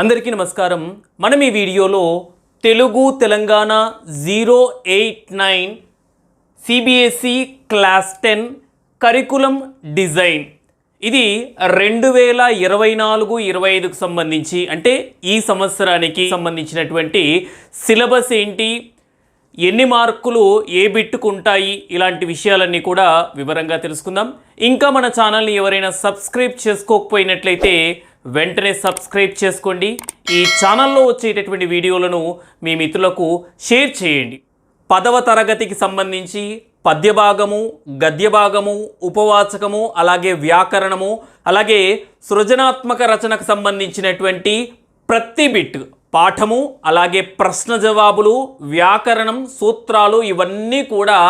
అందరికీ నమస్కారం. మనం ఈ వీడియోలో Telugu Telangana 089 CBSE class 10 curriculum design ఇది 2024-25కు సంబంధించి అంటే ఈ సంవత్సరానికి సంబంధించినటువంటి సిలబస్ ఏంటి, ఎన్ని మార్కులు ఏ బిట్టుకు ఉంటాయి, ఇలాంటి విషయాలన్నీ కూడా వివరంగా తెలుసుకుందాం. ఇంకా మన ఛానల్ని ఎవరైనా సబ్స్క్రైబ్ చేసుకోకపోయినట్లయితే వెంటనే సబ్స్క్రైబ్ చేసుకోండి. ఈ ఛానల్లో వచ్చేటటువంటి వీడియోలను మీ మిత్రులకు షేర్ చేయండి. 10వ తరగతికి సంబంధించి పద్యభాగము, గద్యభాగము, ఉపవాచకము, అలాగే వ్యాకరణము, అలాగే సృజనాత్మక రచనకు సంబంధించినటువంటి ప్రతి బిట్ పాఠము, అలాగే ప్రశ్న జవాబులు, వ్యాకరణం, సూత్రాలు ఇవన్నీ కూడా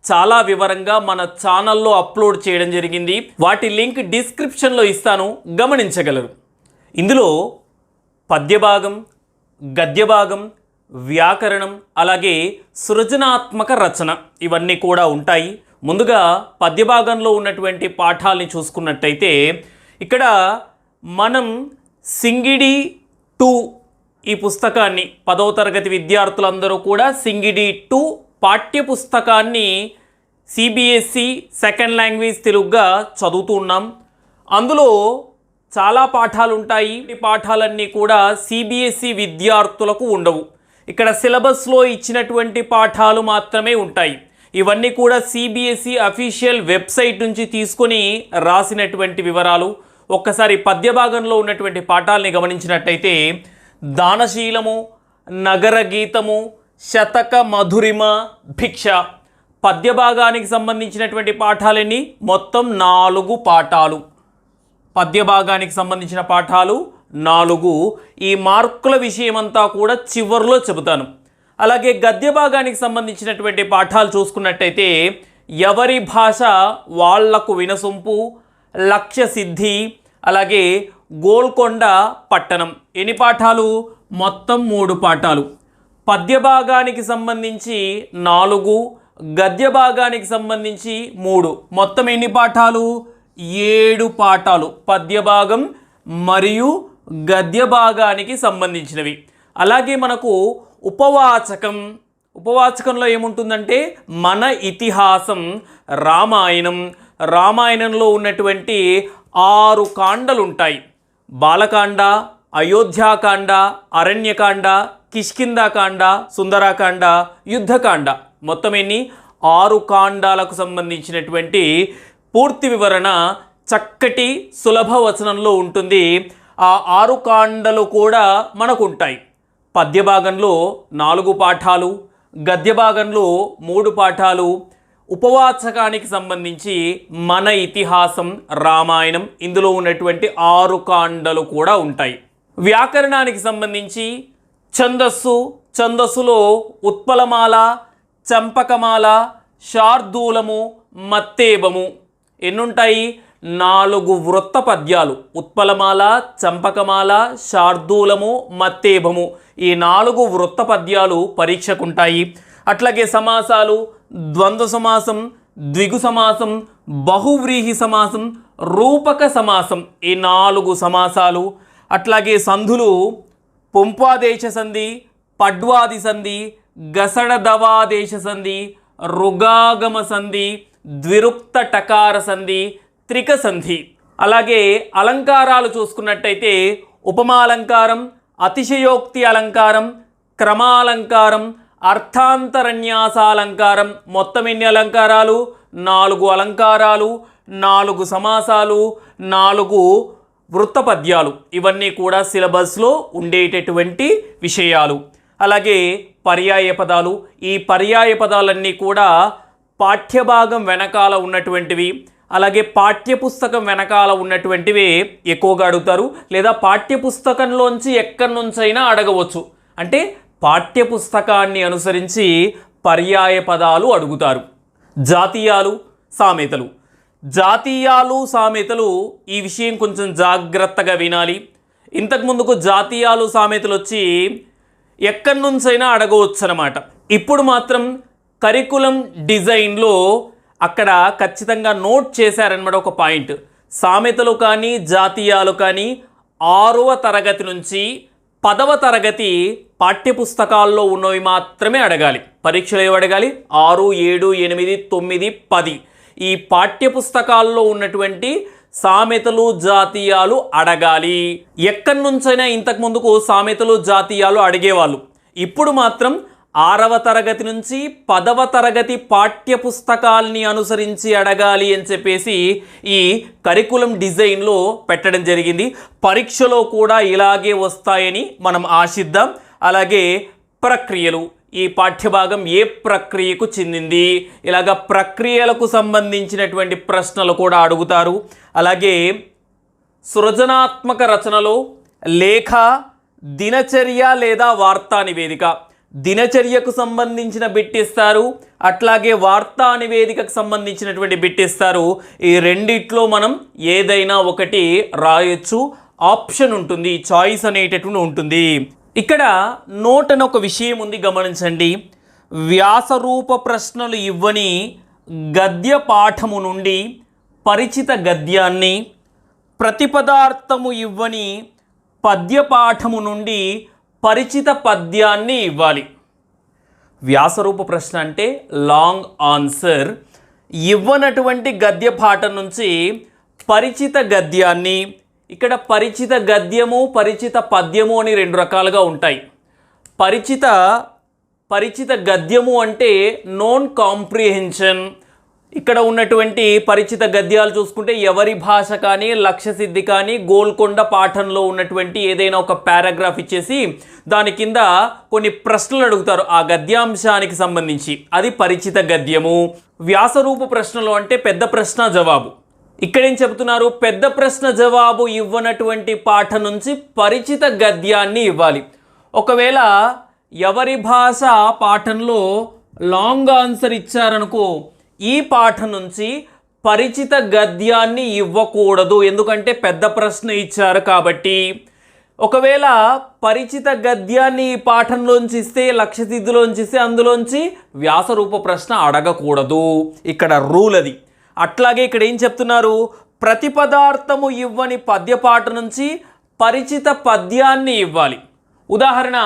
చాలా వివరంగా మన ఛానల్లో అప్లోడ్ చేయడం జరిగింది. వాటి లింక్ డిస్క్రిప్షన్లో ఇస్తాను, గమనించగలరు. ఇందులో పద్యభాగం, గద్యభాగం, వ్యాకరణం, అలాగే సృజనాత్మక రచన ఇవన్నీ కూడా ఉంటాయి. ముందుగా పద్యభాగంలో ఉన్నటువంటి పాఠాలని చూసుకున్నట్టయితే ఇక్కడ మనం సింగిడి 2 ఈ పుస్తకాన్ని 10వ తరగతి విద్యార్థులందరూ కూడా సింగిడి 2 పాఠ్యపుస్తకాన్ని సిబిఎస్ఈ సెకండ్ లాంగ్వేజ్ తెలుగుగా చదువుతున్నాం. అందులో చాలా పాఠాలు ఉంటాయి. ఈ పాఠాలన్నీ కూడా సిబిఎస్ఈ విద్యార్థులకు ఉండవు. ఇక్కడ సిలబస్లో ఇచ్చినటువంటి పాఠాలు మాత్రమే ఉంటాయి. ఇవన్నీ కూడా సిబిఎస్ఈ అఫీషియల్ వెబ్సైట్ నుంచి తీసుకొని రాసినటువంటి వివరాలు. ఒక్కసారి పద్యభాగంలో ఉన్నటువంటి పాఠాలని గమనించినట్టయితే దానశీలము, నగర గీతము, శతక మధురిమ, భిక్ష. పద్యభాగానికి సంబంధించినటువంటి పాఠాలన్నీ మొత్తం 4 పాఠాలు. పద్యభాగానికి సంబంధించిన పాఠాలు 4. ఈ మార్కుల విషయమంతా కూడా చివరిలో చెబుతాను. అలాగే గద్య భాగానికి సంబంధించినటువంటి పాఠాలు చూసుకున్నట్టయితే ఎవరి భాష వాళ్లకు వినసొంపు, లక్ష్య సిద్ధి, అలాగే గోల్కొండ పట్టణం. ఎన్ని పాఠాలు? మొత్తం 3 పాఠాలు. పద్యభాగానికి సంబంధించి 4, గద్య భాగానికి సంబంధించి 3, మొత్తం ఎన్ని పాఠాలు? 7 పాఠాలు పద్యభాగం మరియు గద్య భాగానికి సంబంధించినవి. అలాగే మనకు ఉపవాచకంలో ఏముంటుందంటే మన ఇతిహాసం, రామాయణంలో ఉన్నటువంటి 6 కాండలు ఉంటాయి. బాలకాండ, అయోధ్యాకాండ, అరణ్యకాండ, కిష్కింధాకాండ, సుందరాకాండ, యుద్ధకాండ. మొత్తం ఎన్ని? 6 కాండాలకు సంబంధించినటువంటి పూర్తి వివరణ చక్కటి సులభ వచనంలో ఉంటుంది. ఆ 6 కాండలు కూడా మనకు ఉంటాయి. పద్యభాగంలో 4 పాఠాలు, గద్యభాగంలో 3 పాఠాలు, ఉపవాచకానికి సంబంధించి మన ఇతిహాసం, రామాయణం, ఇందులో ఉన్నటువంటి 6 కాండలు కూడా ఉంటాయి. వ్యాకరణానికి సంబంధించి ఛందస్సులో ఉత్పలమాల, చంపకమాల, శార్దూలము, మత్తేబము ఎన్నుంటాయి? 4 వృత్త పద్యాలు. ఉత్పలమాల, చంపకమాల, శార్దూలము, మత్తేబము ఈ 4 వృత్త పద్యాలు పరీక్షకుంటాయి. అట్లాగే సమాసాలు, ద్వంద్వ సమాసం, ద్విగు సమాసం, బహువ్రీహి సమాసం, రూపక సమాసం ఈ 4 సమాసాలు. అట్లాగే సంధులు పుంపాదేశ సంధి, పడ్వాది సంధి, గసడదవాదేశ సంధి, రుగాగమ సంధి, ద్విరుక్త టకార సంధి, త్రిక సంధి. అలాగే అలంకారాలు చూసుకున్నట్టయితే ఉపమాలంకారం, అతిశయోక్తి అలంకారం, క్రమాలంకారం, అర్థాంతరన్యాసాలంకారం. మొత్తం ఎన్ని అలంకారాలు? 4 అలంకారాలు, 4 సమాసాలు, 4 వృత్త పద్యాలు. ఇవన్నీ కూడా సిలబస్లో ఉండేటటువంటి విషయాలు. అలాగే పర్యాయ పదాలు. ఈ పర్యాయ పదాలన్నీ కూడా పాఠ్యభాగం వెనకాల ఉన్నటువంటివి, అలాగే పాఠ్యపుస్తకం వెనకాల ఉన్నటువంటివి ఎక్కువగా అడుగుతారు. లేదా పాఠ్యపుస్తకంలోంచి ఎక్కడి నుంచైనా అడగవచ్చు. అంటే పాఠ్యపుస్తకాన్ని అనుసరించి పర్యాయ పదాలు అడుగుతారు. జాతీయాలు, సామెతలు ఈ విషయం కొంచెం జాగ్రత్తగా వినాలి. ఇంతకుముందుకు జాతీయాలు, సామెతలు వచ్చి ఎక్కడి నుంచైనా అడగవచ్చు అన్నమాట. ఇప్పుడు మాత్రం కరికులం డిజైన్లో అక్కడ ఖచ్చితంగా నోట్ చేశారనమాట ఒక పాయింట్. సామెతలు కానీ జాతీయాలు కానీ 6వ తరగతి నుంచి 10వ తరగతి పాఠ్యపుస్తకాల్లో ఉన్నవి మాత్రమే అడగాలి. పరీక్షలు ఏవి అడగాలి? 6, 7, 8, 9, 10 ఈ పాఠ్యపుస్తకాల్లో ఉన్నటువంటి సామెతలు జాతీయాలు అడగాలి. ఎక్కడి నుంచైనా ఇంతకు ముందుకు సామెతలు జాతీయాలు అడిగేవాళ్ళు. ఇప్పుడు మాత్రం 6వ తరగతి నుంచి 10వ తరగతి పాఠ్యపుస్తకాల్ని అనుసరించి అడగాలి అని చెప్పేసి ఈ కరికులం డిజైన్లో పెట్టడం జరిగింది. పరీక్షలో కూడా ఇలాగే వస్తాయని మనం ఆశిద్దాం. అలాగే ప్రక్రియలు, ఈ పాఠ్యభాగం ఏ ప్రక్రియకు చెందింది, ఇలాగ ప్రక్రియలకు సంబంధించినటువంటి ప్రశ్నలు కూడా అడుగుతారు. అలాగే సృజనాత్మక రచనలో లేఖ, దినచర్య లేదా వార్తా నివేదిక, దినచర్యకు సంబంధించిన బిట్ ఇస్తారు, అట్లాగే వార్తా నివేదికకు సంబంధించినటువంటి బిట్ ఇస్తారు. ఈ రెండిట్లో మనం ఏదైనా ఒకటి రాయొచ్చు, ఆప్షన్ ఉంటుంది, చాయిస్ అనేటటువంటి ఉంటుంది. ఇక్కడ నోట్ అని ఒక విషయం ఉంది, గమనించండి. వ్యాసరూప ప్రశ్నలు ఇవ్వని గద్య పాఠము నుండి పరిచిత గద్యాన్ని, ప్రతిపదార్థము ఇవ్వని పద్య పాఠము నుండి పరిచిత పద్యాన్ని ఇవ్వాలి. వ్యాసరూప ప్రశ్న అంటే లాంగ్ ఆన్సర్. ఇవ్వనటువంటి గద్య పాఠం నుంచి పరిచిత గద్యాన్ని, ఇక్కడ పరిచిత గద్యము, పరిచిత పద్యము అని 2 రకాలుగా ఉంటాయి. పరిచిత గద్యము అంటే నోన్ కాంప్రిహెన్షన్. ఇక్కడ ఉన్నటువంటి పరిచిత గద్యాలు చూసుకుంటే ఎవరి భాష కానీ, లక్ష్యసిద్ధి కానీ, గోల్కొండ పాఠంలో ఉన్నటువంటి ఏదైనా ఒక పారాగ్రాఫ్ ఇచ్చేసి దాని కింద కొన్ని ప్రశ్నలు అడుగుతారు ఆ గద్యాంశానికి సంబంధించి, అది పరిచిత గద్యము. వ్యాసరూప ప్రశ్నలు అంటే పెద్ద ప్రశ్న జవాబు. ఇక్కడేం చెబుతున్నారు? పెద్ద ప్రశ్న జవాబు ఇవ్వనటువంటి పాఠం నుంచి పరిచిత గద్యాన్ని ఇవ్వాలి. ఒకవేళ ఎవరి భాష పాఠంలో లాంగ్ ఆన్సర్ ఇచ్చారనుకో, ఈ పాఠం నుంచి పరిచిత గద్యాన్ని ఇవ్వకూడదు, ఎందుకంటే పెద్ద ప్రశ్న ఇచ్చారు కాబట్టి. ఒకవేళ పరిచిత గద్యాన్ని ఈ పాఠంలోంచి ఇస్తే, లక్ష్యసిద్ధిలోంచి ఇస్తే, అందులోంచి వ్యాసరూప ప్రశ్న అడగకూడదు. ఇక్కడ రూల్ అది. అట్లాగే ఇక్కడ ఏం చెప్తున్నారు? ప్రతిపదార్థము ఇవ్వని పద్యపాఠ నుంచి పరిచిత పద్యాన్ని ఇవ్వాలి. ఉదాహరణ,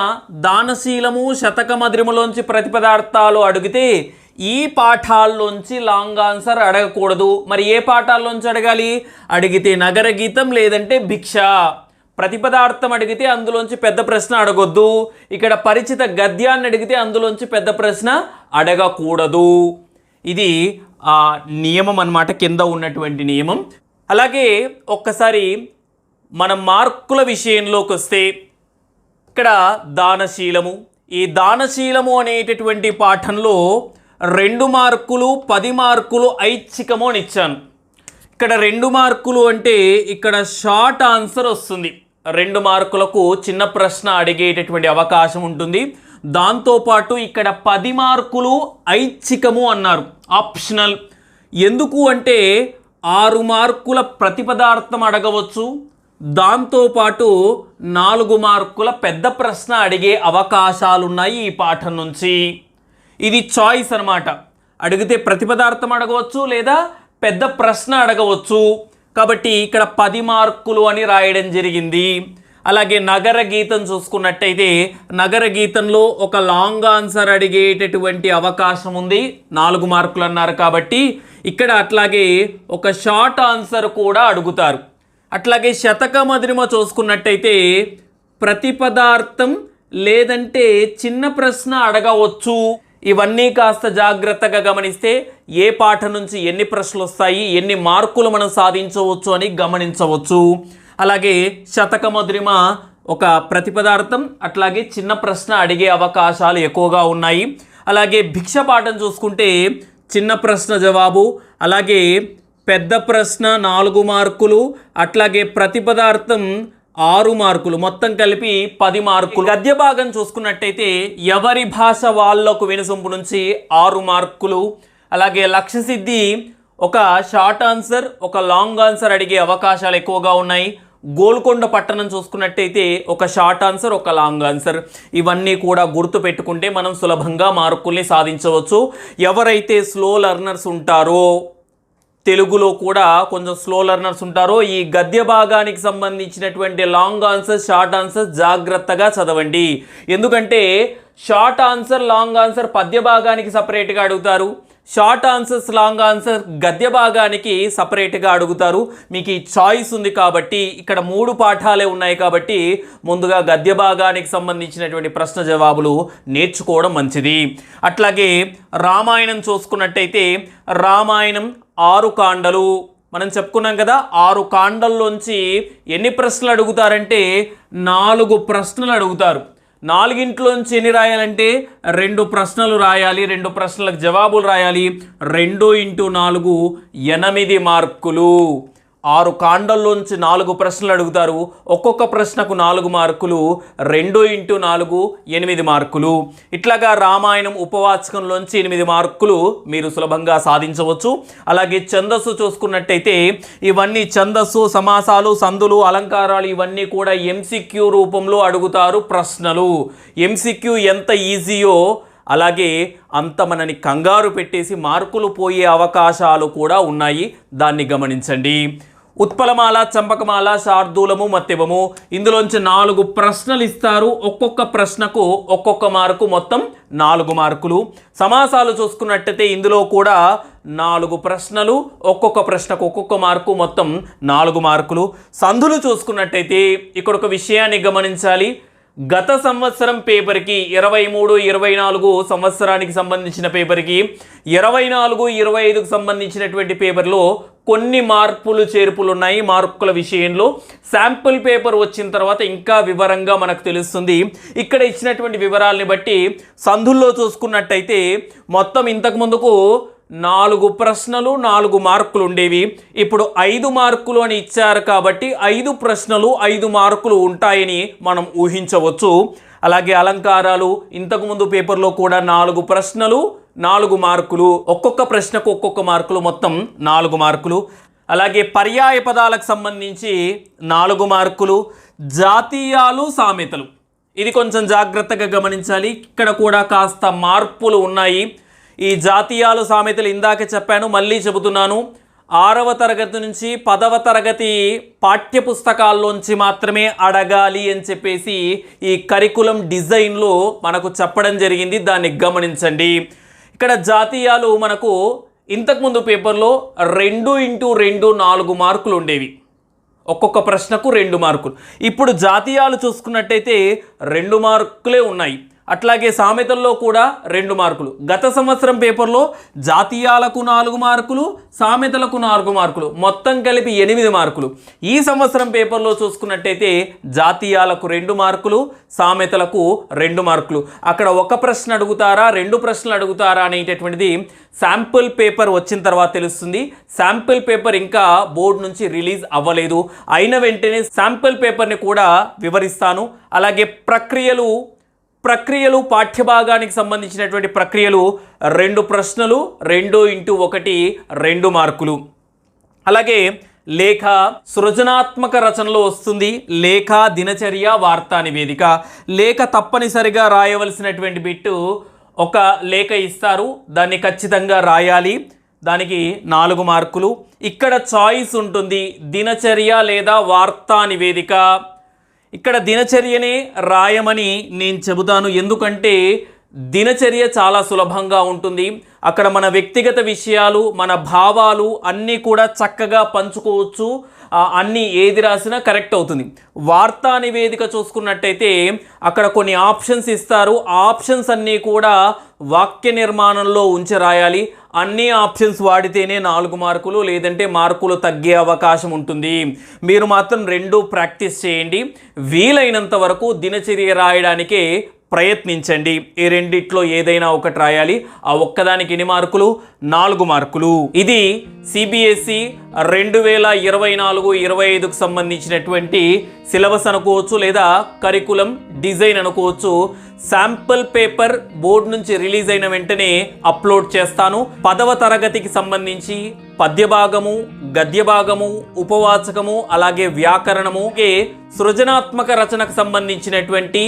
దానశీలము, శతకమధురములోంచి ప్రతిపదార్థాలు అడిగితే ఈ పాఠాల్లోంచి లాంగ్ ఆన్సర్ అడగకూడదు. మరి ఏ పాఠాల్లోంచి అడగాలి? అడిగితే నగర గీతం లేదంటే భిక్ష. ప్రతిపదార్థం అడిగితే అందులోంచి పెద్ద ప్రశ్న అడగొద్దు. ఇక్కడ పరిచిత గద్యాన్ని అడిగితే అందులోంచి పెద్ద ప్రశ్న అడగకూడదు. ఇది ఆ నియమం అన్నమాట, కింద ఉన్నటువంటి నియమం. అలాగే ఒక్కసారి మనం మార్కుల విషయంలోకి వస్తే, ఇక్కడ దానశీలము, ఈ దానశీలము అనేటటువంటి పాఠంలో 2 మార్కులు, 10 మార్కులు ఐచ్ఛికము అని ఇచ్చాను. ఇక్కడ 2 మార్కులు అంటే ఇక్కడ షార్ట్ ఆన్సర్ వస్తుంది. 2 మార్కులకు చిన్న ప్రశ్న అడిగేటటువంటి అవకాశం ఉంటుంది. దాంతోపాటు ఇక్కడ 10 మార్కులు ఐచ్ఛికము అన్నారు, ఆప్షనల్. ఎందుకు అంటే 6 మార్కుల ప్రతిపదార్థం అడగవచ్చు, దాంతోపాటు 4 మార్కుల పెద్ద ప్రశ్న అడిగే అవకాశాలున్నాయి ఈ పాఠం నుంచి. ఇది చాయిస్ అన్నమాట. అడిగితే ప్రతిపదార్థం అడగవచ్చు లేదా పెద్ద ప్రశ్న అడగవచ్చు. కాబట్టి ఇక్కడ 10 మార్కులు అని రాయడం జరిగింది. అలాగే నగర గీతం చూసుకున్నట్టయితే, నగర గీతంలో ఒక లాంగ్ ఆన్సర్ అడిగేటటువంటి అవకాశం ఉంది, 4 మార్కులు అన్నారు కాబట్టి ఇక్కడ అట్లాగే ఒక షార్ట్ ఆన్సర్ కూడా అడుగుతారు. అట్లాగే శతకమధురిమ చూసుకున్నట్టయితే ప్రతిపదార్థం లేదంటే చిన్న ప్రశ్న అడగవచ్చు. ఇవన్నీ కాస్త జాగ్రత్తగా గమనిస్తే ఏ పాఠం నుంచి ఎన్ని ప్రశ్నలు వస్తాయి, ఎన్ని మార్కులు మనం సాధించవచ్చు అని గమనించవచ్చు. అలాగే శతకమధురిమ ఒక ప్రతిపదార్థం, అట్లాగే చిన్న ప్రశ్న అడిగే అవకాశాలు ఎక్కువగా ఉన్నాయి. అలాగే భిక్ష పాఠం చూసుకుంటే చిన్న ప్రశ్న జవాబు, అలాగే పెద్ద ప్రశ్న 4 మార్కులు, అట్లాగే ప్రతిపదార్థం 6 మార్కులు, మొత్తం కలిపి 10 మార్కులు. గద్య భాగం చూసుకున్నట్టయితే ఎవరి భాష వాళ్ళకు వినసొంపు నుంచి 6 మార్కులు. అలాగే లక్ష్యసిద్ధి ఒక షార్ట్ ఆన్సర్, ఒక లాంగ్ ఆన్సర్ అడిగే అవకాశాలు ఎక్కువగా ఉన్నాయి. గోల్కొండ పట్టణం చూసుకున్నట్టయితే ఒక షార్ట్ ఆన్సర్, ఒక లాంగ్ ఆన్సర్. ఇవన్నీ కూడా గుర్తు పెట్టుకుంటే మనం సులభంగా మార్కుల్ని సాధించవచ్చు. ఎవరైతే స్లో లెర్నర్స్ ఉంటారో, తెలుగులో కూడా కొంచెం స్లో లెర్నర్స్ ఉంటారో ఈ గద్య భాగానికి సంబంధించినటువంటి లాంగ్ ఆన్సర్ షార్ట్ ఆన్సర్ జాగ్రత్తగా చదవండి. ఎందుకంటే షార్ట్ ఆన్సర్ లాంగ్ ఆన్సర్ పద్య భాగానికి సపరేట్గా అడుగుతారు, షార్ట్ ఆన్సర్స్ లాంగ్ ఆన్సర్ గద్య భాగానికి సపరేట్గా అడుగుతారు. మీకు ఈ చాయిస్ ఉంది కాబట్టి ఇక్కడ 3 పాఠాలే ఉన్నాయి కాబట్టి ముందుగా గద్య భాగానికి సంబంధించినటువంటి ప్రశ్న జవాబులు నేర్చుకోవడం మంచిది. అట్లాగే రామాయణం చూసుకున్నట్టయితే రామాయణం 6 కాండలు మనం చెప్పుకున్నాం కదా. 6 కాండల్లోంచి ఎన్ని ప్రశ్నలు అడుగుతారంటే 4 ప్రశ్నలు అడుగుతారు. 4ంట్లోంచి ఎన్ని రాయాలంటే 2 ప్రశ్నలు రాయాలి, 2 ప్రశ్నలకు జవాబులు రాయాలి. 2 × 4 8 మార్కులు. 6 కాండల్లోంచి 4 ప్రశ్నలు అడుగుతారు, ఒక్కొక్క ప్రశ్నకు 4 మార్కులు, 2 × 4 8 మార్కులు. ఇట్లాగా రామాయణం ఉపవాచకంలోంచి 8 మార్కులు మీరు సులభంగా సాధించవచ్చు. అలాగే ఛందస్సు చూసుకున్నట్టయితే ఇవన్నీ ఛందస్సు, సమాసాలు, సందులు, అలంకారాలు ఇవన్నీ కూడా ఎంసీక్యూ రూపంలో అడుగుతారు ప్రశ్నలు. ఎంసీక్యూ ఎంత ఈజీయో అలాగే అంత మనని కంగారు పెట్టేసి మార్కులు పోయే అవకాశాలు కూడా ఉన్నాయి, దాన్ని గమనించండి. ఉత్పలమాల, చంపకమాల, శార్దూలము, మత్తెవము ఇందులోంచి 4 ప్రశ్నలు ఇస్తారు. ఒక్కొక్క ప్రశ్నకు ఒక్కొక్క మార్కు, మొత్తం 4 మార్కులు. సమాసాలు చూసుకున్నట్టయితే ఇందులో కూడా 4 ప్రశ్నలు, ఒక్కొక్క ప్రశ్నకు ఒక్కొక్క మార్కు, మొత్తం 4 మార్కులు. సంధులు చూసుకున్నట్టయితే ఇక్కడ ఒక విషయాన్ని గమనించాలి. గత సంవత్సరం పేపర్కి 23-24 సంవత్సరానికి సంబంధించిన పేపర్కి 24-25కు సంబంధించినటువంటి పేపర్లో కొన్ని మార్పులు చేర్పులు ఉన్నాయి. మార్కుల విషయంలో శాంపుల్ పేపర్ వచ్చిన తర్వాత ఇంకా వివరంగా మనకు తెలుస్తుంది. ఇక్కడ ఇచ్చినటువంటి వివరాలని బట్టి సంధుల్లో చూసుకున్నట్టయితే మొత్తం ఇంతకు ముందుకు 4 ప్రశ్నలు 4 మార్కులు ఉండేవి. ఇప్పుడు 5 మార్కులు అని ఇచ్చారు కాబట్టి 5 ప్రశ్నలు 5 మార్కులు ఉంటాయని మనం ఊహించవచ్చు. అలాగే అలంకారాలు ఇంతకుముందు పేపర్లో కూడా 4 ప్రశ్నలు 4 మార్కులు, ఒక్కొక్క ప్రశ్నకు ఒక్కొక్క మార్కులు, మొత్తం 4 మార్కులు. అలాగే పర్యాయ పదాలకు సంబంధించి 4 మార్కులు. జాతీయాలు, సామెతలు ఇది కొంచెం జాగ్రత్తగా గమనించాలి. ఇక్కడ కూడా కాస్త మార్పులు ఉన్నాయి. ఈ జాతీయాలు, సామెతలు ఇందాక చెప్పాను, మళ్ళీ చెబుతున్నాను. 6వ తరగతి నుంచి 10వ తరగతి పాఠ్యపుస్తకాల్లోంచి మాత్రమే అడగాలి అని చెప్పేసి ఈ కరికులం డిజైన్లో మనకు చెప్పడం జరిగింది, దాన్ని గమనించండి. ఇక్కడ జాతీయాలు మనకు ఇంతకుముందు పేపర్లో 2 × 2 4 మార్కులు ఉండేవి, ఒక్కొక్క ప్రశ్నకు 2 మార్కులు. ఇప్పుడు జాతీయాలు చూసుకున్నట్టయితే 2 మార్కులే ఉన్నాయి. అట్లాగే సామెతల్లో కూడా 2 మార్కులు. గత సంవత్సరం పేపర్లో జాతీయాలకు 4 మార్కులు, సామెతలకు 4 మార్కులు, మొత్తం కలిపి 8 మార్కులు. ఈ సంవత్సరం పేపర్లో చూసుకున్నట్టయితే జాతీయాలకు 2 మార్కులు, సామెతలకు 2 మార్కులు. అక్కడ ఒక ప్రశ్న అడుగుతారా 2 ప్రశ్నలు అడుగుతారా అనేటటువంటిది శాంపుల్ పేపర్ వచ్చిన తర్వాత తెలుస్తుంది. శాంపుల్ పేపర్ ఇంకా బోర్డు నుంచి రిలీజ్ అవ్వలేదు. అయిన వెంటనే శాంపుల్ పేపర్ని కూడా వివరిస్తాను. అలాగే ప్రక్రియలు పాఠ్యభాగానికి సంబంధించినటువంటి ప్రక్రియలు 2 ప్రశ్నలు, 2 × 1 2 మార్కులు. అలాగే లేఖ సృజనాత్మక రచనలో వస్తుంది. లేఖ, దినచర్య, వార్తా నివేదిక. లేఖ తప్పనిసరిగా రాయవలసినటువంటి బిట్టు ఒక లేఖ ఇస్తారు, దాన్ని ఖచ్చితంగా రాయాలి, దానికి 4 మార్కులు. ఇక్కడ చాయిస్ ఉంటుంది, దినచర్య లేదా వార్తా నివేదిక. ఇక్కడ దినచర్యనే రాయమని నేను చెబుతాను, ఎందుకంటే దినచర్య చాలా సులభంగా ఉంటుంది. అక్కడ మన వ్యక్తిగత విషయాలు, మన భావాలు అన్నీ కూడా చక్కగా పంచుకోవచ్చు, అన్నీ ఏది రాసినా కరెక్ట్ అవుతుంది. వార్తా నివేదిక చూసుకున్నట్టయితే అక్కడ కొన్ని ఆప్షన్స్ ఇస్తారు, ఆ ఆప్షన్స్ అన్నీ కూడా వాక్య నిర్మాణంలో ఉంచి రాయాలి. అన్ని ఆప్షన్స్ వాడితేనే 4 మార్కులు, లేదంటే మార్కులు తగ్గే అవకాశం ఉంటుంది. మీరు మాత్రం 2 ప్రాక్టీస్ చేయండి. వీలైనంత వరకు దినచర్య రాయడానికే ప్రయత్నించండి. ఈ రెండిట్లో ఏదైనా ఒకటి రాయాలి. ఆ ఒక్కదానికి ఎన్ని మార్కులు? 4 మార్కులు. ఇది సిబిఎస్ఈ 2024-25కు సంబంధించినటువంటి సిలబస్ అనుకోవచ్చు, లేదా కరికులం డిజైన్ అనుకోవచ్చు. శాంపుల్ పేపర్ బోర్డు నుంచి రిలీజ్ అయిన వెంటనే అప్లోడ్ చేస్తాను. 10వ తరగతికి సంబంధించి పద్య భాగము, గద్య భాగము, ఉపవాచకము, అలాగే వ్యాకరణము, సృజనాత్మక రచనకు సంబంధించినటువంటి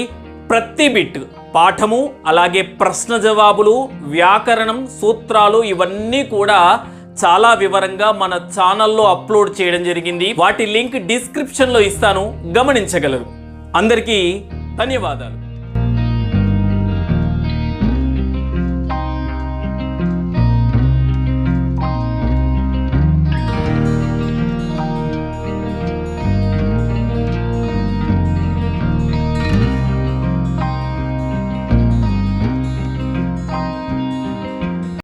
ప్రతి బిట్ పాఠము, అలాగే ప్రశ్న జవాబులు, వ్యాకరణం, సూత్రాలు ఇవన్నీ కూడా చాలా వివరంగా మన ఛానల్లో అప్లోడ్ చేయడం జరిగింది. వాటి లింక్ డిస్క్రిప్షన్లో ఇస్తాను, గమనించగలరు. అందరికీ ధన్యవాదాలు.